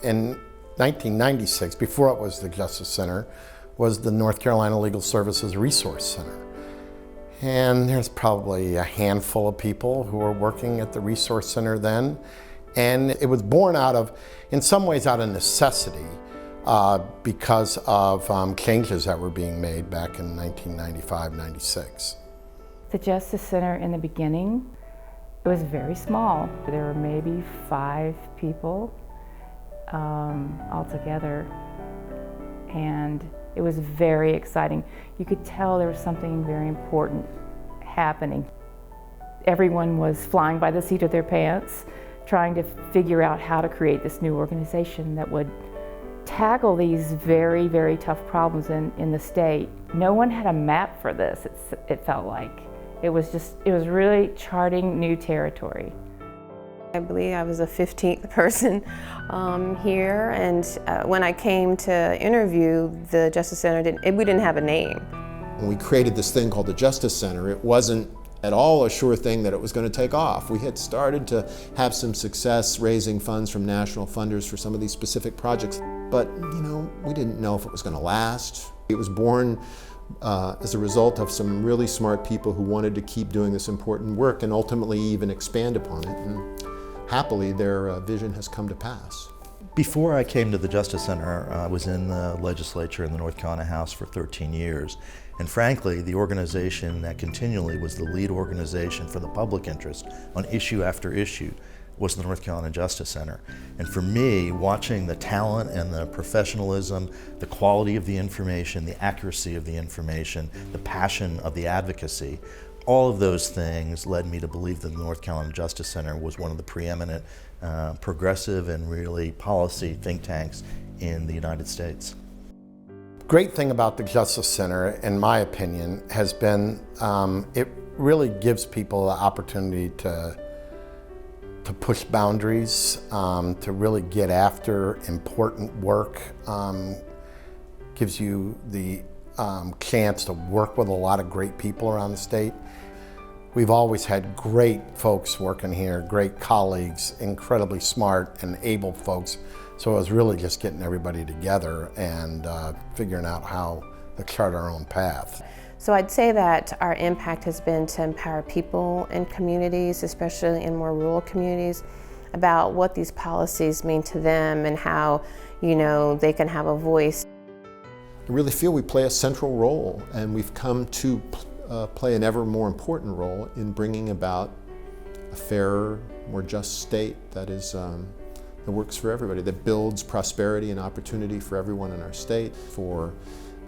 in 1996, before it was the Justice Center, was the North Carolina Legal Services Resource Center. And there's probably a handful of people who were working at the Resource Center then. And it was born out of, in some ways, out of necessity because of changes that were being made back in 1995, 96. The Justice Center in the beginning, it was very small. There were maybe 5 people altogether, and it was very exciting. You could tell there was something very important happening. Everyone was flying by the seat of their pants, trying to figure out how to create this new organization that would tackle these very, very tough problems in the state. No one had a map for this, it felt like. It was really charting new territory. I believe I was the 15th person here, and when I came to interview, the Justice Center, we didn't have a name. When we created this thing called the Justice Center, it wasn't at all a sure thing that it was going to take off. We had started to have some success raising funds from national funders for some of these specific projects, but we didn't know if it was going to last. It was born as a result of some really smart people who wanted to keep doing this important work and ultimately even expand upon it. And happily, their vision has come to pass. Before I came to the Justice Center, I was in the legislature in the North Carolina House for 13 years. And frankly, the organization that continually was the lead organization for the public interest on issue after issue was the North Carolina Justice Center. And for me, watching the talent and the professionalism, the quality of the information, the accuracy of the information, the passion of the advocacy, all of those things led me to believe that the North Carolina Justice Center was one of the preeminent progressive and really policy think tanks in the United States. Great thing about the Justice Center, in my opinion, has been it really gives people the opportunity to push boundaries, to really get after important work, gives you the chance to work with a lot of great people around the state. We've always had great folks working here, great colleagues, incredibly smart and able folks. So it was really just getting everybody together and figuring out how to chart our own path. So I'd say that our impact has been to empower people in communities, especially in more rural communities, about what these policies mean to them and how, they can have a voice. I really feel we play a central role, and we've come to play an ever more important role in bringing about a fairer, more just state that works for everybody, that builds prosperity and opportunity for everyone in our state, for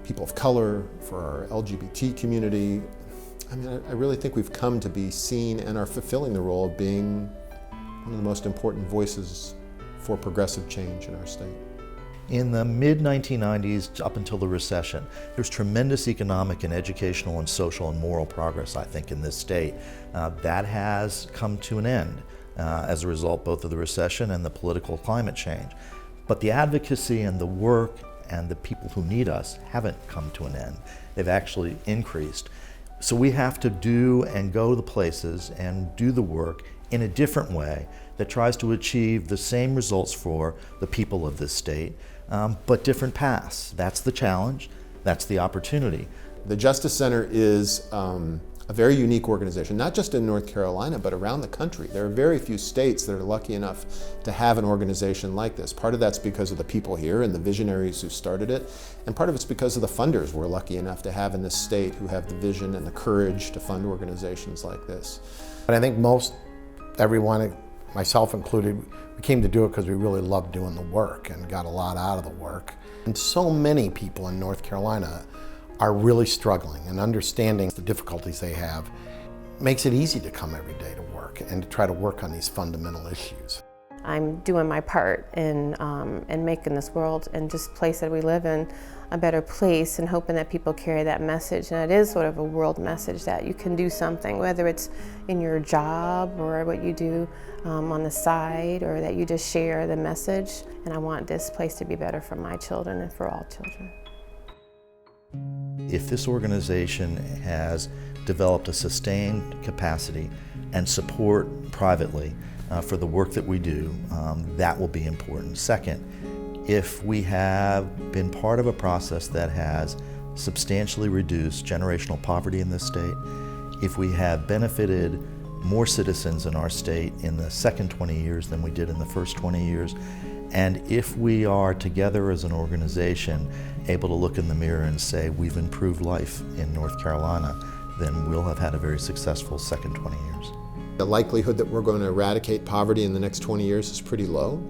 people of color, for our LGBT community. I really think we've come to be seen and are fulfilling the role of being one of the most important voices for progressive change in our state. In the mid-1990s up until the recession, there's tremendous economic and educational and social and moral progress, I think, in this state. That has come to an end as a result both of the recession and the political climate change. But the advocacy and the work and the people who need us haven't come to an end. They've actually increased. So we have to do and go to places and do the work in a different way that tries to achieve the same results for the people of this state, but different paths. That's the challenge, that's the opportunity. The Justice Center is a very unique organization, not just in North Carolina, but around the country. There are very few states that are lucky enough to have an organization like this. Part of that's because of the people here and the visionaries who started it, and part of it's because of the funders we're lucky enough to have in this state who have the vision and the courage to fund organizations like this. But I think everyone, myself included, we came to do it because we really loved doing the work and got a lot out of the work. And so many people in North Carolina are really struggling, and understanding the difficulties they have makes it easy to come every day to work and to try to work on these fundamental issues. I'm doing my part in making this world and just place that we live in a better place, and hoping that people carry that message. And it is sort of a world message that you can do something, whether it's in your job or what you do on the side, or that you just share the message. And I want this place to be better for my children and for all children. If this organization has developed a sustained capacity and support privately for the work that we do, that will be important. Second, if we have been part of a process that has substantially reduced generational poverty in this state, if we have benefited more citizens in our state in the second 20 years than we did in the first 20 years, and if we are together as an organization able to look in the mirror and say we've improved life in North Carolina, then we'll have had a very successful second 20 years. The likelihood that we're going to eradicate poverty in the next 20 years is pretty low,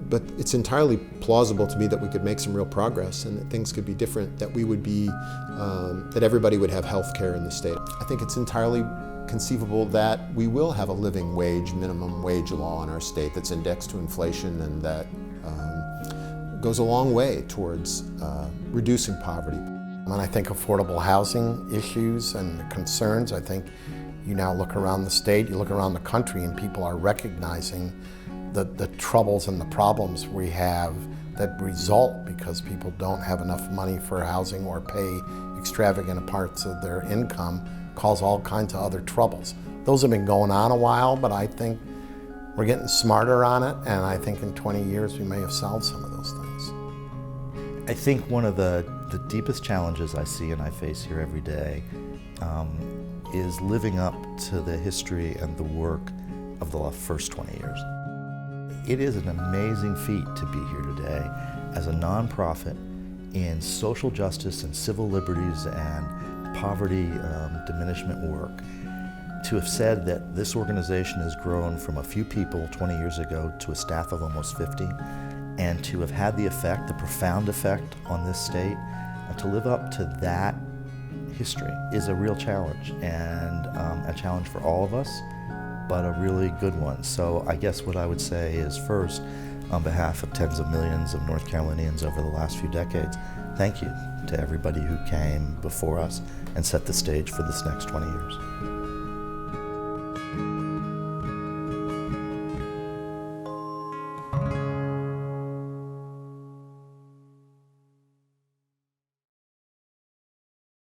but it's entirely plausible to me that we could make some real progress and that things could be different, that we would be, that everybody would have health care in the state. I think it's entirely conceivable that we will have a living wage, minimum wage law in our state that's indexed to inflation and that goes a long way towards reducing poverty. When I think affordable housing issues and concerns, I think you now look around the state, you look around the country, and people are recognizing the troubles and the problems we have that result because people don't have enough money for housing or pay extravagant parts of their income, cause all kinds of other troubles. Those have been going on a while, but I think we're getting smarter on it, and I think in 20 years we may have solved some of those things. I think one of the deepest challenges I see and I face here every day is living up to the history and the work of the first 20 years. It is an amazing feat to be here today as a nonprofit in social justice and civil liberties and poverty diminishment work. To have said that this organization has grown from a few people 20 years ago to a staff of almost 50, and to have had the effect, the profound effect on this state, to live up to that history is a real challenge, and a challenge for all of us, but a really good one. So I guess what I would say is, first, on behalf of tens of millions of North Carolinians over the last few decades, thank you to everybody who came before us and set the stage for this next 20 years.